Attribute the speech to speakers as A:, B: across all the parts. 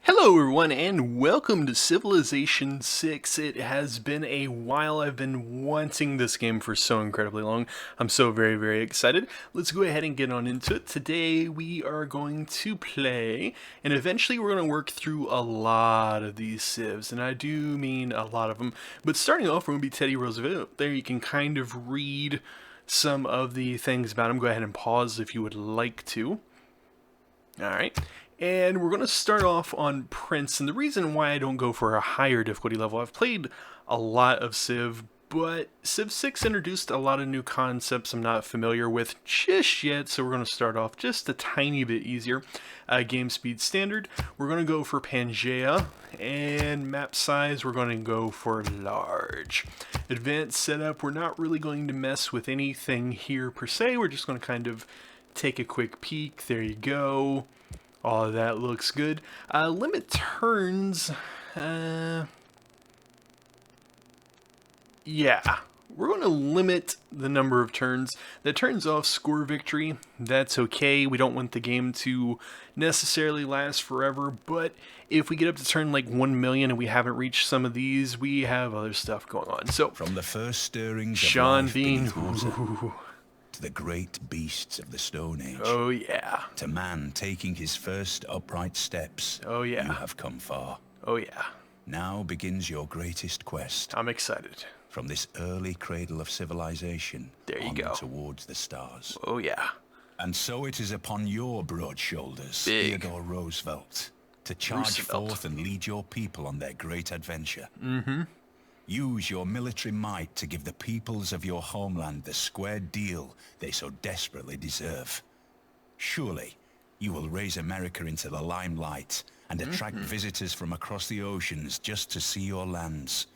A: Hello everyone and welcome to Civilization 6. It has been a while. I've been wanting this game for so incredibly long. I'm so very excited. Let's go ahead and get on into it. Today we are going to play, and eventually we're going to work through a lot of these civs, and I do mean a lot of them. But starting off, we're going to be Teddy Roosevelt. There you can kind of read some of the things about him. Go ahead and pause if you would like to. Alright. And we're going to start off on Prince, and the reason why I don't go for a higher difficulty level, I've played a lot of Civ, but Civ 6 introduced a lot of new concepts I'm not familiar with just yet, so we're going to start off just a tiny bit easier. Game speed standard, we're going to go for Pangea, and map size, we're going to go for large. Advanced setup, we're not really going to mess with anything here per se, we're just going to kind of take a quick peek. There you go. All of that looks good. Limit turns. Yeah. We're going to limit the number of turns. That turns off score victory. That's okay. We don't want the game to necessarily last forever. But if we get up to turn like 1 million and we haven't reached some of these, we have other stuff going on. So,
B: from the first stirrings
A: Sean
B: of life
A: Bean.
B: to the great beasts of the Stone Age.
A: Oh yeah.
B: To man taking his first upright steps.
A: Oh yeah.
B: You have come far.
A: Oh yeah.
B: Now begins your greatest quest.
A: I'm excited.
B: From this early cradle of civilization.
A: There you
B: on
A: go.
B: Towards the stars.
A: Oh yeah.
B: And so it is upon your broad shoulders,
A: Big.
B: Theodore Roosevelt, to charge forth and lead your people on their great adventure. Use your military might to give the peoples of your homeland the square deal they so desperately deserve. Surely, you will raise America into the limelight and attract visitors from across the oceans just to see your lands.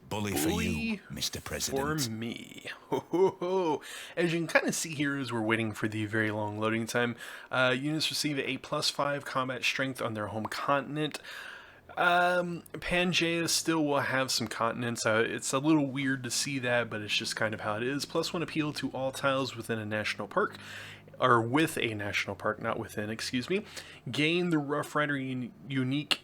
B: Bully for you, Mr. President.
A: For me. Ho, ho, ho. As you can kind of see here as we're waiting for the very long loading time, units receive a +5 combat strength on their home continent. Pangea still will have some continents. It's a little weird to see that, but it's just kind of how it is. +1 appeal to all tiles within a national park. Or with a national park, not within, excuse me. Gain the Rough Rider unique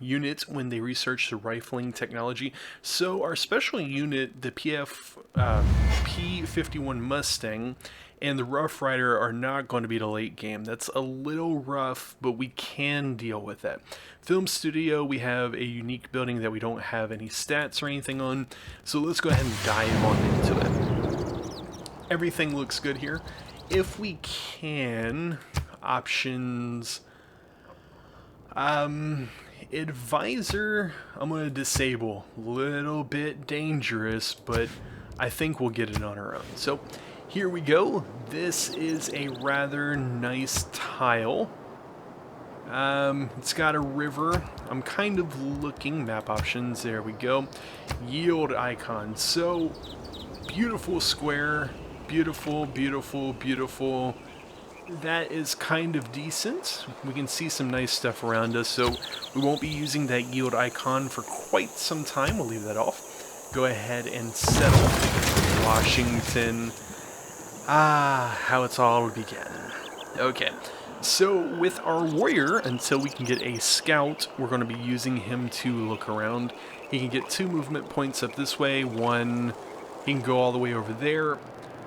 A: unit when they research the rifling technology. So our special unit, the P-51 Mustang, and the Rough Rider are not going to be the late game. That's a little rough, but we can deal with that. Film studio, we have a unique building that we don't have any stats or anything on. So let's go ahead and dive on into it. Everything looks good here. If we can, options, advisor, I'm going to disable. Little bit dangerous, but I think we'll get it on our own. So here we go. This is a rather nice tile. It's got a river. I'm kind of looking, map options, there we go. Yield icon. So beautiful square. Beautiful, beautiful, beautiful. That is kind of decent. We can see some nice stuff around us, so we won't be using that yield icon for quite some time. We'll leave that off. Go ahead and settle. Washington. How it's all began. Okay, so with our warrior, until we can get a scout, we're going to be using him to look around. He can get 2 movement points up this way, 1, he can go all the way over there.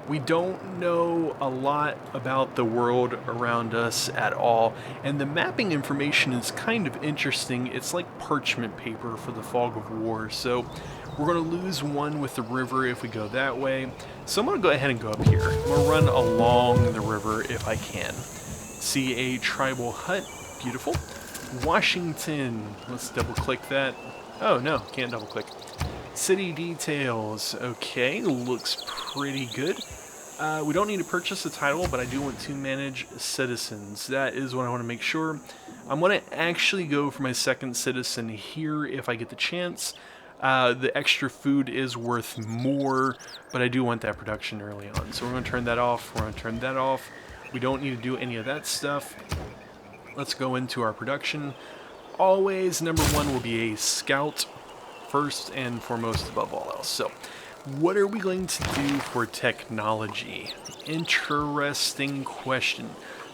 A: We don't know a lot about the world around us at all, and the mapping information is kind of interesting. It's like parchment paper for the fog of war, so we're going to lose 1 with the river if we go that way. So I'm going to go ahead and go up here. I'm going to run along the river if I can. See a tribal hut. Beautiful. Washington. Let's double click that. Oh no, can't double click. City details. Okay, looks pretty good. We don't need to purchase a title, but I do want to manage citizens. That is what I want to make sure. I'm going to actually go for my second citizen here if I get the chance. The extra food is worth more, but I do want that production early on. So we're going to turn that off. We're going to turn that off. We don't need to do any of that stuff. Let's go into our production. Always, number 1 will be a scout. First and foremost above all else. So, what are we going to do for technology? Interesting question.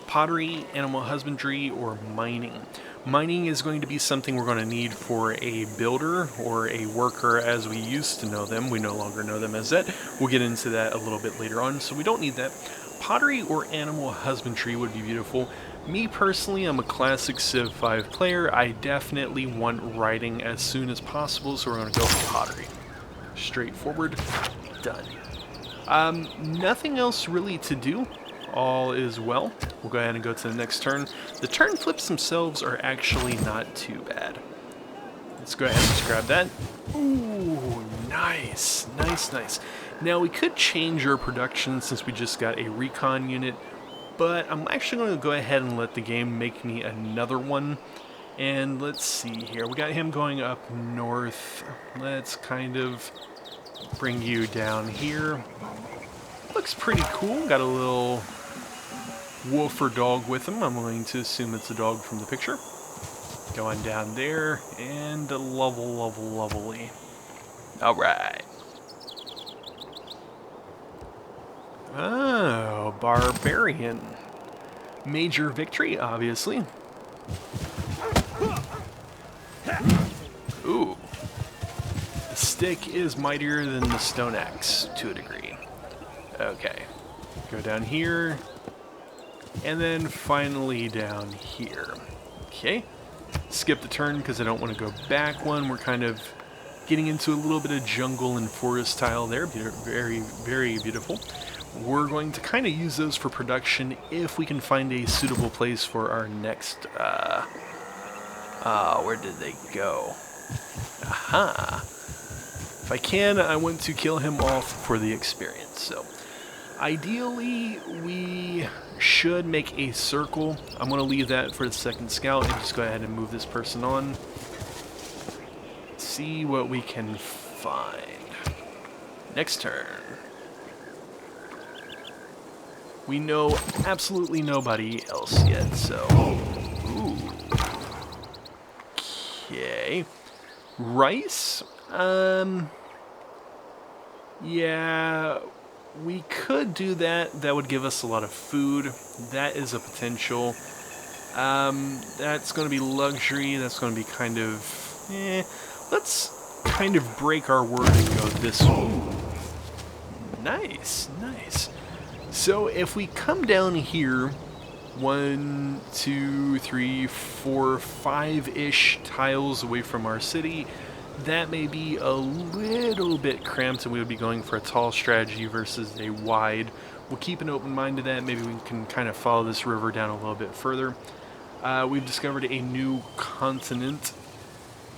A: Pottery, animal husbandry, or mining? Mining is going to be something we're going to need for a builder or a worker as we used to know them. We no longer know them as that. We'll get into that a little bit later on, so we don't need that. Pottery or animal husbandry would be beautiful. Me personally, I'm a classic Civ 5 player. I definitely want writing as soon as possible, so we're going to go for pottery. Straightforward. Done. Nothing else really to do. All is well. We'll go ahead and go to the next turn. The turn flips themselves are actually not too bad. Let's go ahead and just grab that. Ooh, nice. Nice, nice. Now, we could change our production since we just got a recon unit, but I'm actually going to go ahead and let the game make me another one. And let's see here. We got him going up north. Let's kind of bring you down here. Looks pretty cool. Got a little wolf or dog with him. I'm going to assume it's a dog from the picture. Going down there, and lovely. Alright. Oh, barbarian. Major victory, obviously. Ooh. The stick is mightier than the stone axe, to a degree. Okay. Go down here. And then finally down here. Okay. Skip the turn because I don't want to go back one. We're kind of getting into a little bit of jungle and forest tile there. Very, very beautiful. We're going to kind of use those for production if we can find a suitable place for our next, where did they go? Aha. If I can, I want to kill him off for the experience. So, ideally, we should make a circle. I'm going to leave that for the second scout and just go ahead and move this person on. See what we can find. Next turn. We know absolutely nobody else yet, so... Ooh. Okay. Rice? Yeah, we could do that. That would give us a lot of food. That is a potential. That's going to be luxury. That's going to be kind of... Let's kind of break our word and go this way. Nice, nice. So if we come down here, 1, 2, 3, 4, 5-ish tiles away from our city, that may be a little bit cramped, and we would be going for a tall strategy versus a wide. We'll keep an open mind to that. Maybe we can kind of follow this river down a little bit further. We've discovered a new continent,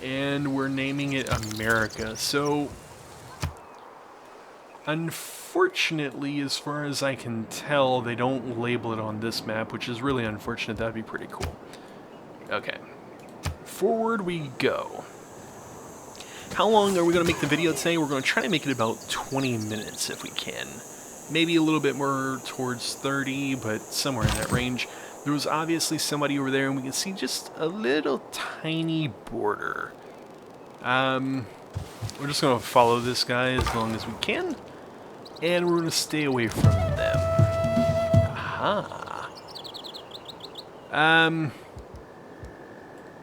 A: and we're naming it America. So, unfortunately, as far as I can tell, they don't label it on this map, which is really unfortunate. That'd be pretty cool. Okay. Forward we go. How long are we going to make the video today? We're going to try to make it about 20 minutes if we can. Maybe a little bit more towards 30, but somewhere in that range. There was obviously somebody over there, and we can see just a little tiny border. We're just going to follow this guy as long as we can. And we're going to stay away from them. Aha.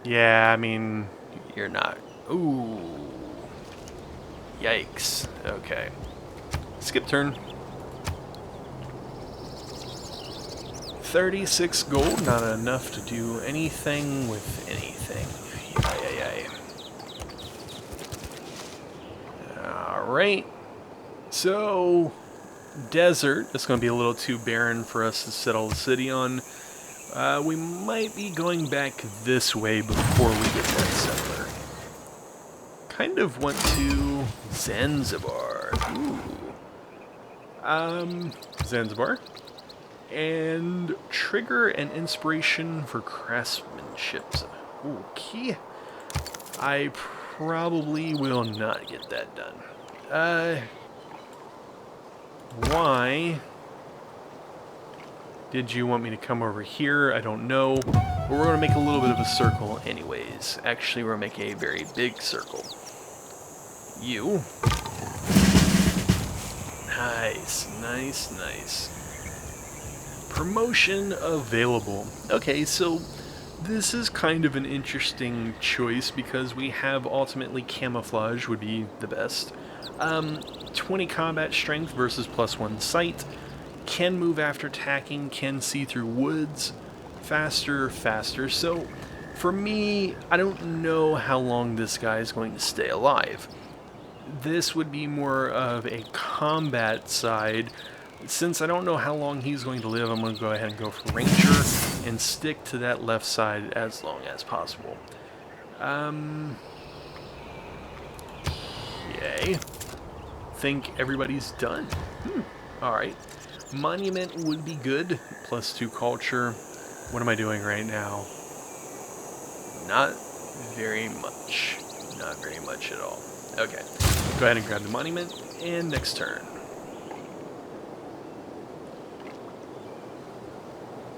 A: Yeah, I mean, you're not. Ooh. Yikes. Okay. Skip turn. 36 gold, not enough to do anything with anything. Alright. So, desert. It's going to be a little too barren for us to settle the city on. We might be going back this way before we get that settler. Kind of want to Zanzibar. Ooh. Zanzibar. And trigger an inspiration for craftsmanship. Okay. I probably will not get that done. Why did you want me to come over here? I don't know. But we're going to make a little bit of a circle anyways. Actually, we're going to make a very big circle. You. Nice, nice, nice. Promotion available. Okay, so This is kind of an interesting choice because we have ultimately camouflage would be the best. 20 combat strength versus +1 sight. Can move after attacking, can see through woods. Faster. So for me, I don't know how long this guy is going to stay alive. This would be more of a combat side. Since I don't know how long he's going to live, I'm going to go ahead and go for Ranger and stick to that left side as long as possible. Yay. Think everybody's done. Alright. Monument would be good. +2 culture. What am I doing right now? Not very much. Not very much at all. Okay. Go ahead and grab the monument, and next turn.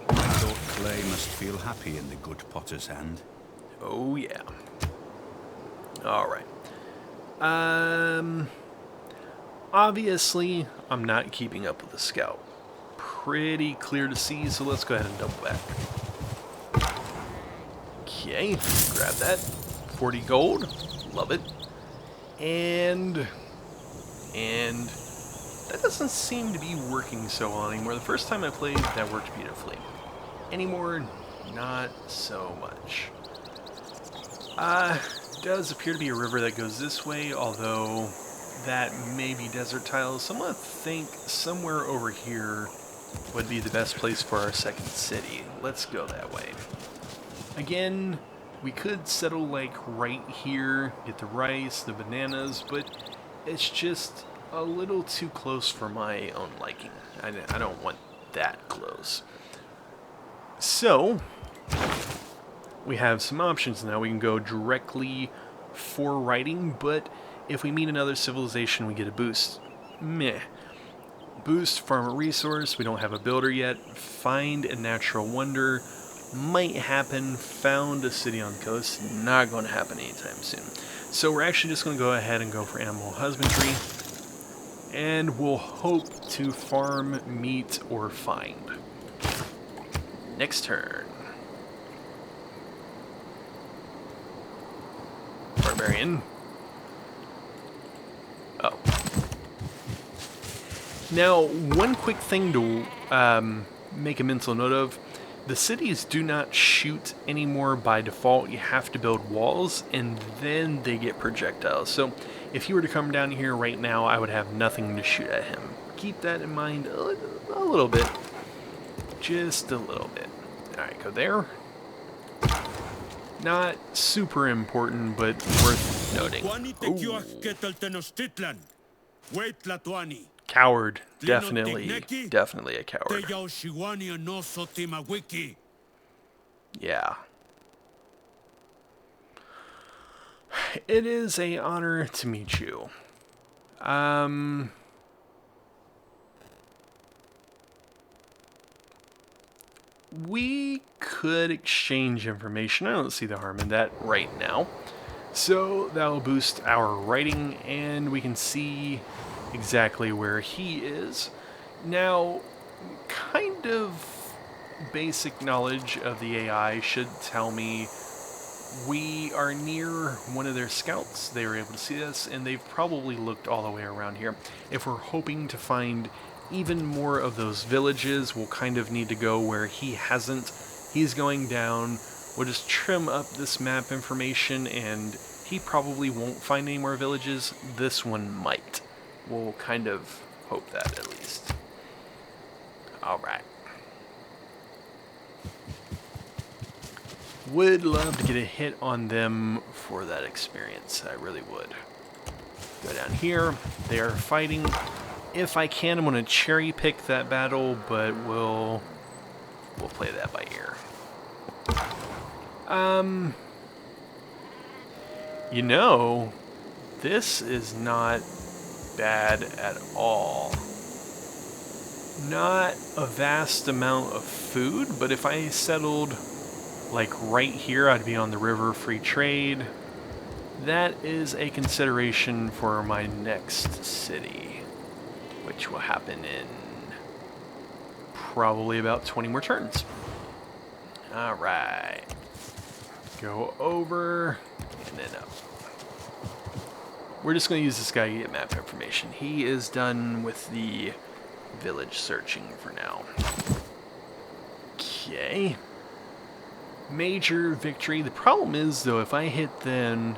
B: I thought clay must feel happy in the good potter's hand.
A: Oh, yeah. Alright. Obviously, I'm not keeping up with the scout. Pretty clear to see, so let's go ahead and double back. Okay, grab that. 40 gold. Love it. And that doesn't seem to be working so well anymore. The first time I played, that worked beautifully. Anymore, not so much. Does appear to be a river that goes this way, although that may be desert tiles. So I'm going to think somewhere over here would be the best place for our second city. Let's go that way. Again, we could settle like right here, get the rice, the bananas, but it's just a little too close for my own liking. I don't want that close. So, we have some options now. We can go directly for writing, but if we meet another civilization, we get a boost. Meh. Boost, farm a resource. We don't have a builder yet. Find a natural wonder. Might happen. Found a city on the coast. Not going to happen anytime soon. So we're actually just going to go ahead and go for animal husbandry. And we'll hope to farm, meat, or find. Next turn. Barbarian. Oh. Now, one quick thing to make a mental note of. The cities do not shoot anymore by default. You have to build walls, and then they get projectiles. So, if you were to come down here right now, I would have nothing to shoot at him. Keep that in mind a little bit. Just a little bit. Alright, go there. Not super important, but worth noting. Ooh. Coward. Definitely a coward. Yeah. It is an honor to meet you. We could exchange information. I don't see the harm in that right now. So that will boost our writing, and we can see exactly where he is. Now, kind of basic knowledge of the AI should tell me we are near one of their scouts. They were able to see us, and they've probably looked all the way around here. If we're hoping to find even more of those villages, we'll kind of need to go where he hasn't. He's going down. We'll just trim up this map information, and he probably won't find any more villages. This one might. We'll kind of hope that, at least. Alright. Would love to get a hit on them for that experience. I really would. Go down here. They are fighting. If I can, I'm going to cherry pick that battle, but we'll play that by ear. You know, this is not bad at all. Not a vast amount of food, but if I settled like right here, I'd be on the river, free trade. That is a consideration for my next city, which will happen in probably about 20 more turns. Alright. Go over, and then up. We're just going to use this guy to get map information. He is done with the village searching for now. Okay. Major victory. The problem is, though, if I hit then,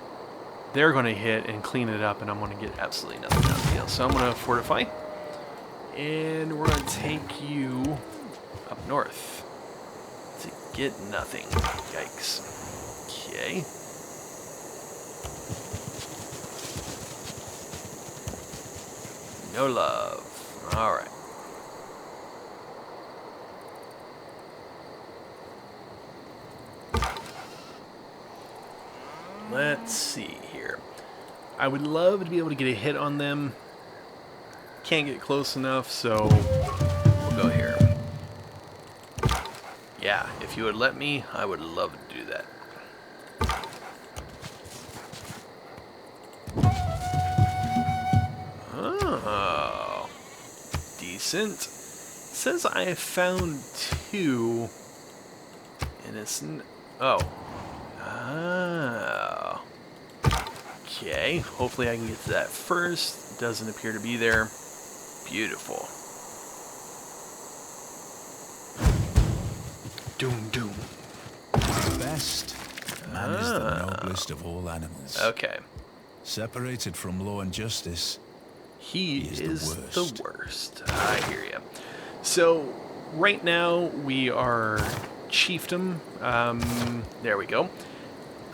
A: they're going to hit and clean it up, and I'm going to get absolutely nothing out of the deal. So I'm going to fortify. And we're going to take you up north to get nothing. Yikes. Okay. No love. Alright. Let's see here. I would love to be able to get a hit on them. Can't get close enough, so we'll go here. Yeah, if you would let me, I would love to do that. Oh, decent. It says I have found 2, and it's oh. Okay, hopefully I can get to that first. Doesn't appear to be there. Beautiful. Doom, doom.
B: The best. Man is the noblest of all animals.
A: Okay.
B: Separated from law and justice,
A: He is the worst. I hear you. So, right now, we are chiefdom. There we go.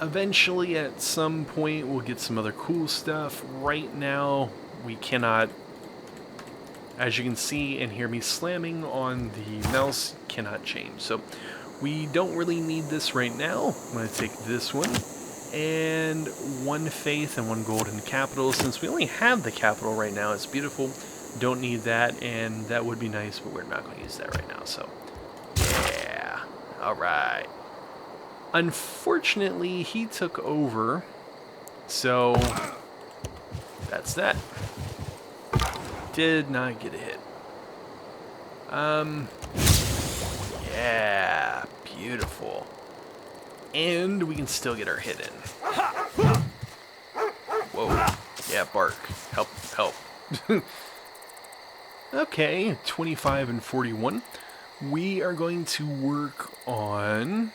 A: Eventually, at some point, we'll get some other cool stuff. Right now, we cannot, as you can see and hear me slamming on the mouse, cannot change. So, we don't really need this right now. I'm going to take this one. And 1 faith and 1 golden capital. Since we only have the capital right now, it's beautiful. Don't need that, and that would be nice, but we're not going to use that right now. So, yeah. All right. Unfortunately, he took over, so that's that. Did not get a hit. Yeah, beautiful. And we can still get our hit in. Whoa. Yeah, bark. Help, help. Okay, 25 and 41. We are going to work on...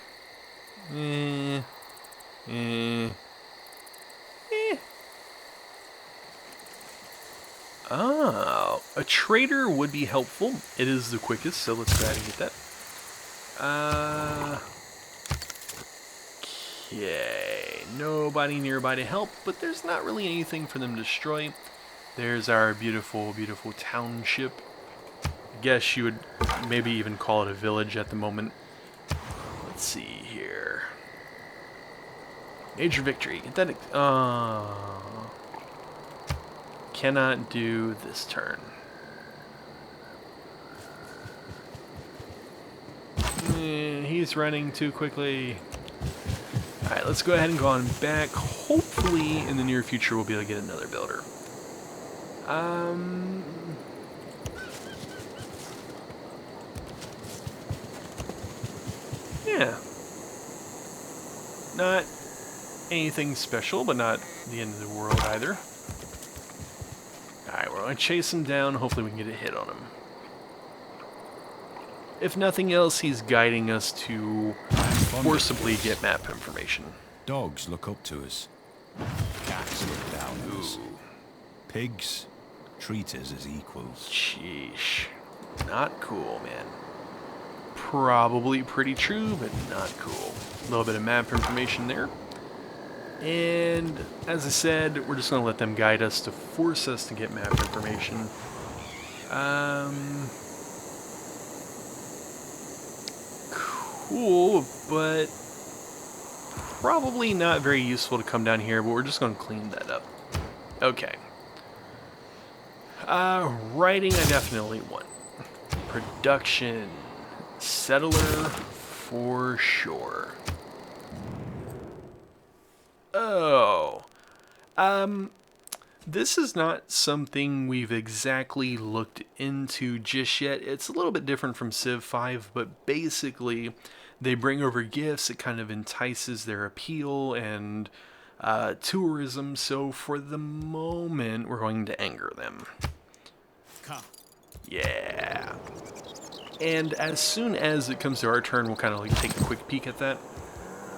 A: Oh, a trader would be helpful. It is the quickest, so let's go ahead and get that. Okay, nobody nearby to help, but there's not really anything for them to destroy. There's our beautiful, beautiful township. I guess you would maybe even call it a village at the moment. Let's see here. Major victory. Get that. Cannot do this turn. He's running too quickly. Alright, let's go ahead and go on back. Hopefully, in the near future, we'll be able to get another builder. Yeah. Not anything special, but not the end of the world either. Alright, we're going to chase him down. Hopefully we can get a hit on him. If nothing else, he's guiding us to forcibly get map information.
B: Dogs look up to us. Cats look down on us. Pigs treat us as equals.
A: Sheesh. Not cool, man. Probably pretty true, but not cool. A little bit of map information there. And as I said, we're just going to let them guide us to force us to get map information. Cool, but probably not very useful to come down here, but we're just going to clean that up. Okay. Writing I definitely want. Production. Settler for sure. Oh. This is not something we've exactly looked into just yet. It's a little bit different from Civ 5, but basically they bring over gifts. It kind of entices their appeal and tourism. So for the moment, we're going to anger them.
C: Come.
A: Yeah. And as soon as it comes to our turn, we'll kind of like take a quick peek at that.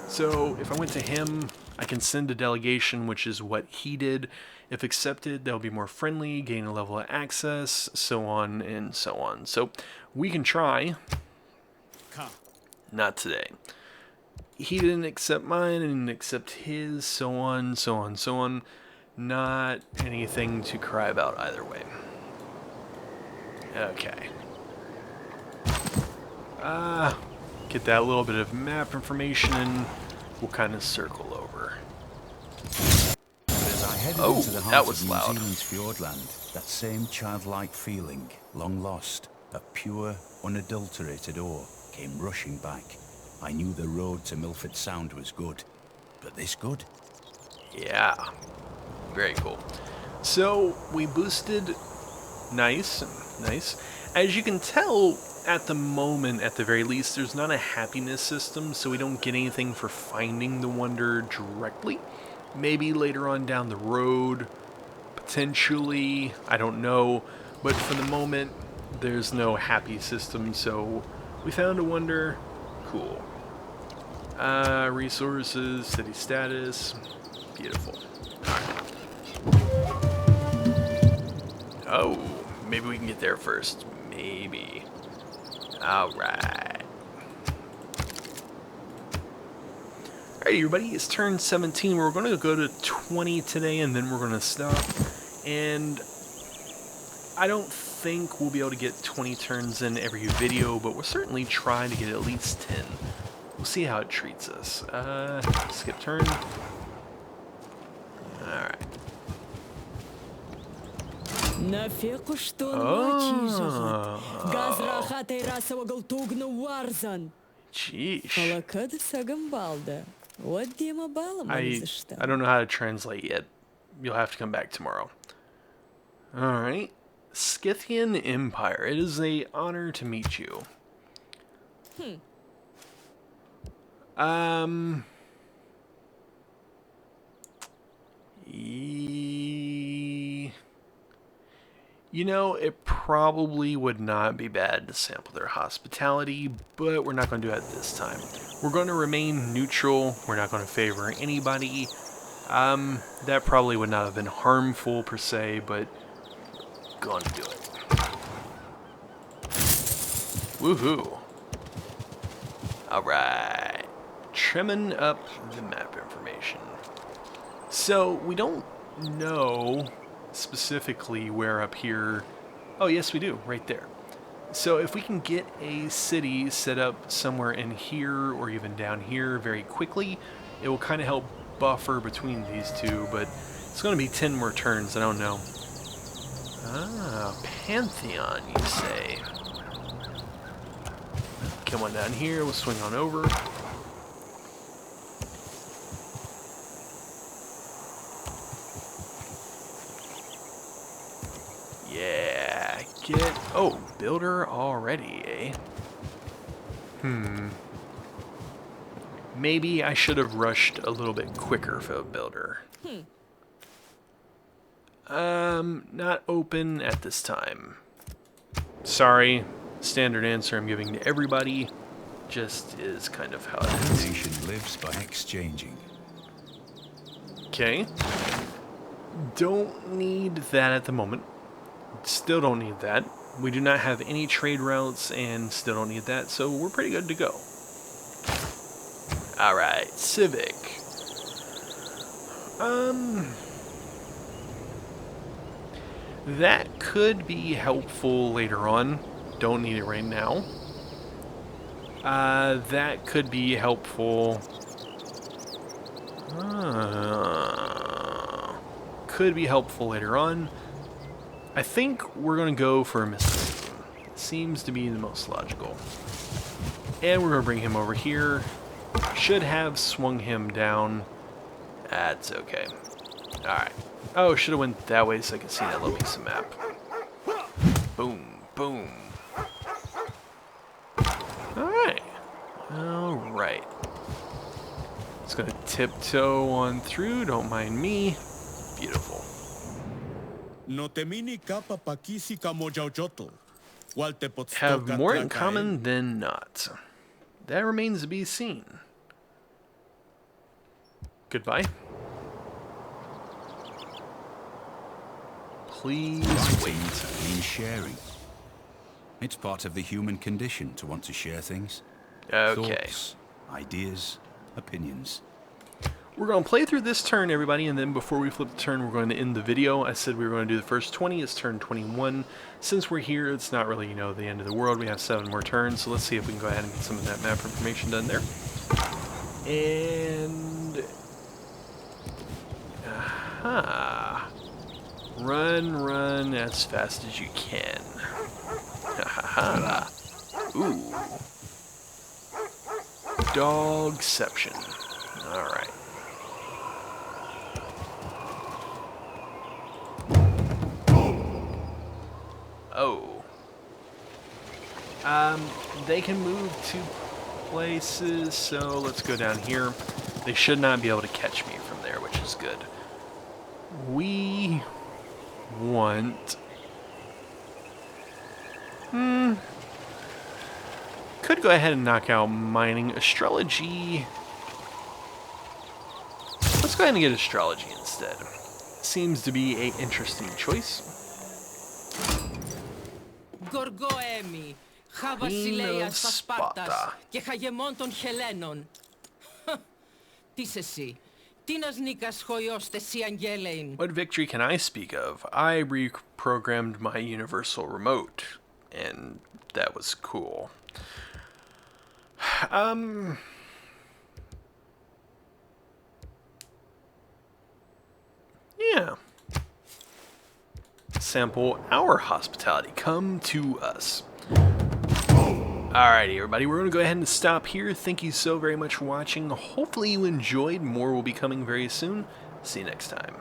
A: So if I went to him, I can send a delegation, which is what he did. If accepted, they'll be more friendly, gain a level of access, so on and so on. So we can try.
C: Come.
A: Not today. He didn't accept mine, and didn't accept his, so on, so on, so on. Not anything to cry about either way. Okay. Get that little bit of map information, and we'll kind of circle over.
B: As I headed
A: Oh,
B: into the
A: that
B: heart
A: was
B: of New
A: loud.
B: Zealand's fjordland, that same childlike feeling, long lost, of pure, unadulterated awe, came rushing back. I knew the road to Milford Sound was good, but this good?
A: Yeah. Very cool. So, we boosted. Nice. Nice. As you can tell, at the moment, at the very least, there's not a happiness system, so we don't get anything for finding the wonder directly. Maybe later on down the road, potentially, I don't know. But for the moment, there's no happy system, so we found a wonder. Cool. Resources, city status. Beautiful. Alright. Oh, maybe we can get there first. Maybe. Alright. Alright, everybody, it's turn 17. We're going to go to 20 today, and then we're going to stop. And I don't think we'll be able to get 20 turns in every video, but we'll certainly try to get at least 10. We'll see how it treats us. Skip turn. Alright. I don't know how to translate yet. You'll have to come back tomorrow. Alright. Scythian Empire. It is an honor to meet you. You know, it probably would not be bad to sample their hospitality, but we're not going to do that this time. We're going to remain neutral. We're not going to favor anybody. That probably would not have been harmful per se, but going to do it. Woohoo! Alright. Trimming up the map information. So, we don't know specifically where up here. Oh, yes, we do. Right there. So, if we can get a city set up somewhere in here or even down here very quickly, it will kind of help buffer between these two, but it's going to be 10 more turns. I don't know. Ah, Pantheon, you say? Come on down here. We'll swing on over. Yeah, get... Oh, builder already, eh? Maybe I should have rushed a little bit quicker for a builder. Not open at this time. Sorry, standard answer I'm giving to everybody. Just is kind of how it is.
B: The nation lives by exchanging.
A: Okay. Don't need that at the moment. Still don't need that. We do not have any trade routes and still don't need that, so we're pretty good to go. Alright, Civic. That could be helpful later on. Don't need it right now. That could be helpful. Could be helpful later on. I think we're going to go for a mysticism. Seems to be the most logical. And we're going to bring him over here. Should have swung him down. That's okay. Alright. Oh, should have went that way so I could see that little piece of map. Boom. Boom. Alright. Alright. Just gonna tiptoe on through, don't mind me. Beautiful. Have more in common than not. That remains to be seen. Goodbye. Please wait.
B: Means sharing. It's part of the human condition to want to share things.
A: Okay.
B: Thoughts, ideas, opinions.
A: We're going to play through this turn, everybody, and then before we flip the turn, we're going to end the video. I said we were going to do the first 20. It's turn 21. Since we're here, it's not really, the end of the world. We have 7 more turns, so let's see if we can go ahead and get some of that map information done there. And... aha. Run as fast as you can. Ha. Ooh. Dogception. Alright. Oh. They can move to places, so let's go down here. They should not be able to catch me from there, which is good. We want... could go ahead and knock out mining. Astrology... let's go ahead and get astrology instead. Seems to be an interesting choice.
D: Gorgoemi, Χαβασιλέας στα Σπάρτας και χαγεμόν των Χελένων. Τι εσύ, τι νας νίκας χωιώστε σι αγγέλειν.
A: What victory can I speak of? I reprogrammed my universal remote, and that was cool. Yeah. Sample our hospitality. Come to us. Alrighty, everybody. We're going to go ahead and stop here. Thank you so very much for watching. Hopefully you enjoyed. More will be coming very soon. See you next time.